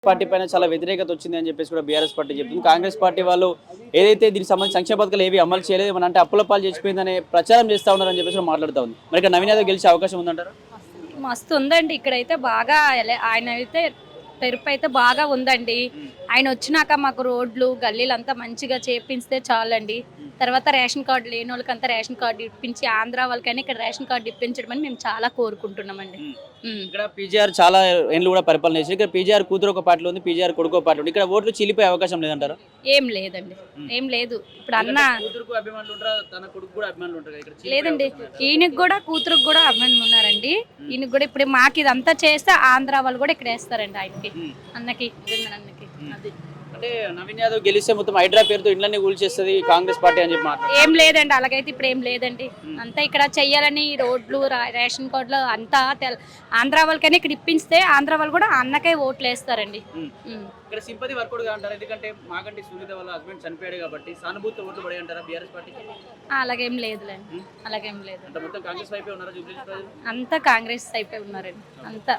Party పైన చాలా వ్యతిరేకత వచ్చింది అని చెప్పేసి కూడా బీఆర్ఎస్ పార్టీ చెప్తుంది. కాంగ్రెస్ పార్టీ వాళ్ళు ఏదైతే దీనికి సంబంధించి సంక్షేమ పథకాలు ఏవి అమలు చేయలేదు, మన అంటే అప్పుల పాలు చేసిపోయిందనే ప్రచారం చేస్తా ఉన్నారని చెప్పేసి కూడా మాట్లాడుతూ ఉంది. మరి ఇక్కడ నవీన్ యాదవ్ గెలిచే అవకాశం ఉందంటారా? మస్తు ఉందండి ఇక్కడైతే బాగా ఆయన అయితే తెరుపు అయితే బాగా ఉందండి. ఆయన వచ్చినాక మాకు రోడ్లు గల్లీలు అంతా మంచిగా చేపిస్తే చాలండి. తర్వాత రేషన్ కార్డు లేని వాళ్ళకంతా రేషన్ కార్డు ఇప్పించి ఆంధ్ర వాళ్ళకైనా ఇక్కడ రేషన్ కార్డు ఇప్పించడం అని మేము చాలా కోరుకుంటున్నామండి. ఇక్కడ పీజీఆర్ చాలా ఏళ్ళు కూడా పరిపాలన చేసి ఇక్కడ పీజీఆర్ కూతురు ఒక పార్టీలో ఉంది, పీజీఆర్ కొడుకు ఒక పార్టీ ఉంది. ఇక్కడ ఓట్లు చీలిపోయే అవకాశం లేదంటారా? ఏం లేదండి, ఏం లేదు. ఇప్పుడు అన్న కూతురుకు అభిమానులు ఉంటారా, తన కొడుకు కూడా అభిమానులు ఉంటారు ఇక్కడ చీలిపోయే లేదండి, అవకాశం లేదా? ఈయనకు కూడా కూతురుకు కూడా అభిమానులు ఉన్నారండి. ఈయనకు కూడా ఇప్పుడు మాకు ఇదంతా చేస్తే ఆంధ్ర వాళ్ళు కూడా ఇక్కడ వేస్తారండి ఆయనకి, అన్నకి అన్నకి. అది అంటే నవీన్ యాదవ్ గెలిస్తే మొత్తం హైడ్రా పేరుతో ఇండ్లన్నీ కూల్చేస్తుంది కాంగ్రెస్ పార్టీ అని చెప్పి మాట్లాడుతున్నారు. ఏం లేదండి, అలాగైతే ఇప్పుడు ఏం లేదండి. అంతా ఇక్కడ చెయ్యాలని రోడ్లు రేషన్ కార్డులు అంతా ఆంధ్ర వాళ్ళకైనా ఇక్కడ ఇప్పిస్తే ఆంధ్ర వాళ్ళు కూడా అన్నకే ఓట్లు వేస్తారండి. ఇక్కడ సింపతి వర్కౌట్ గా అంటారు, ఎందుకంటే మాకంటే సునీత వాళ్ళ హస్బెండ్ చనిపోయాడు కాబట్టి సానుభూతి ఓట్లు పడే అంటారా బీఆర్ఎస్ పార్టీకి? అలాగేం లేదులేండి, అలాగేం లేదు. అంటే మొత్తం కాంగ్రెస్ వైపే ఉన్నారా జూబ్లీ ప్రజలు? అంతా కాంగ్రెస్ అయిపోయి ఉన్నారండి అంతా.